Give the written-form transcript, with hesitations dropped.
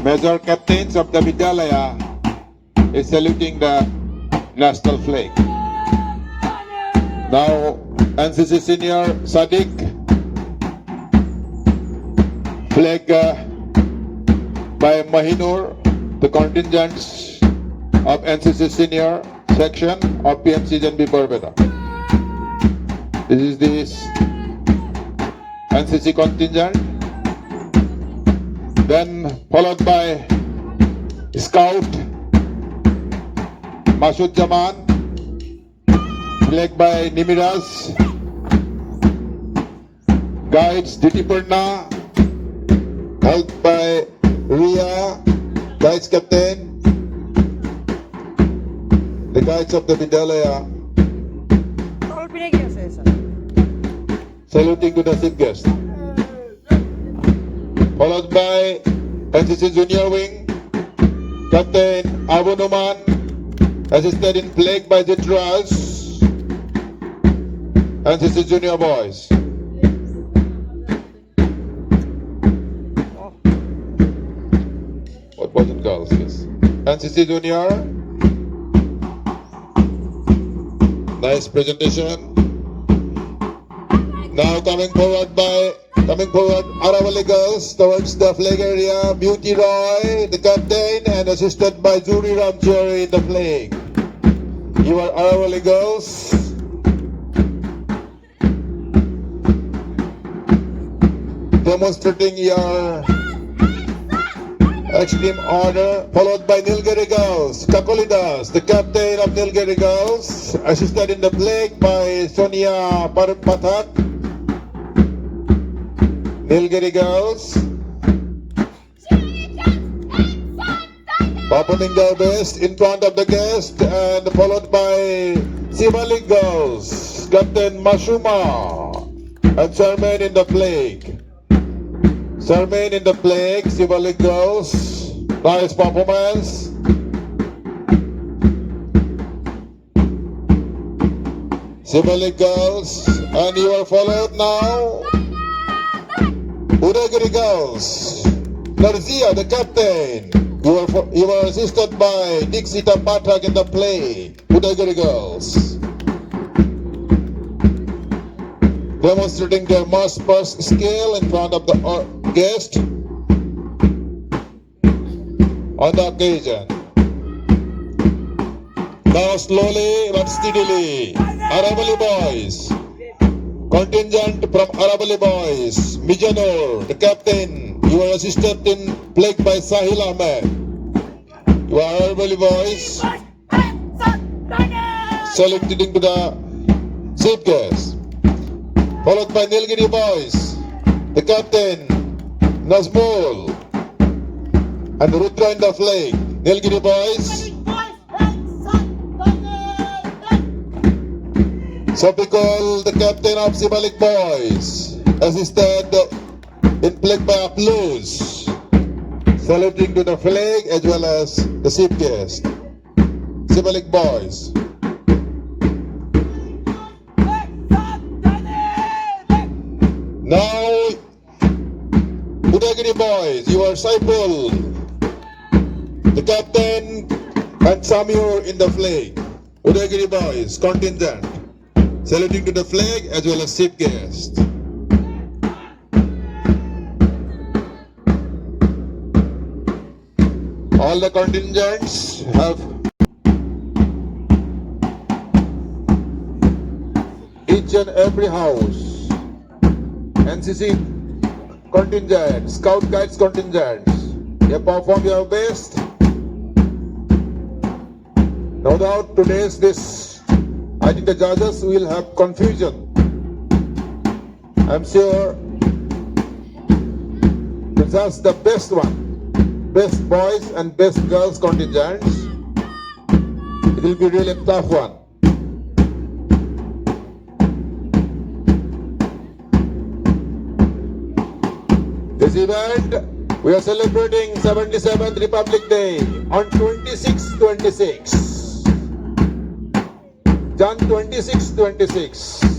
Major captains of the Vidyalaya is saluting the national flag. Now NCC Senior Sadiq, flag by Mahinur, the contingents of NCC Senior section of PMC JNV Barpeta. This is the NCC contingent. Then followed by Scout Masud Jaman, flag by Nimiraz, Guides Ditipurna, helped by Ria, Guides Captain, the Guides of the Vidyalaya, saluting to the chief guest. Followed by NCC Junior Wing, Captain Abu Numan, assisted in flag by Jitras, NCC Junior Boys. What was it, girls? Yes. NCC Junior, nice presentation. Now coming forward, Aravali girls towards the flag area, Beauty Roy, the captain, and assisted by Juri Ramchari in the flag. You are Aravali girls. Demonstrating your extreme honor, followed by Nilgiri girls, Kakolidas, the captain of Nilgiri girls, assisted in the flag by Sonia Pathak. Nilgiri girls, performing their best in front of the guest, and followed by Sivalik girls, Captain Mashuma, and Charmaine in the flag. Charmaine in the flag, Sivalik girls, nice performance. Sivalik girls, and you are followed now. Udagiri girls, Narzia, the captain. You are assisted by Dixita Pathak in the play. Udagiri girls, demonstrating their master's skill in front of the guest on the occasion. Now slowly but steadily, Aravali boys. Contingent from Aravali boys, Mijanur, the captain, you are assisted in flag by Sahil Ahmed. You are Aravali boys, saluting to the chief guest. Followed by Nilgiri boys, the captain, Nazmul, and Rudra in the flag. Nilgiri boys, Sopikol, the captain of Sibalik boys, assisted in flag by Applause, saluting to the flag as well as the chief guest. Sibalik boys. Now, Udagiri boys, you are Saiful, the captain, and Samir in the flag. Udagiri boys, contingent, saluting to the flag as well as chief guest. All the contingents have each and every house. NCC contingent, Scout Guides contingents, you perform your best. No doubt today's I think the judges will have confusion. I'm sure to judge the best one, best boys and best girls contingents, it will be really a tough one. This event, we are celebrating 77th Republic Day on 26/26. Jan 26/26.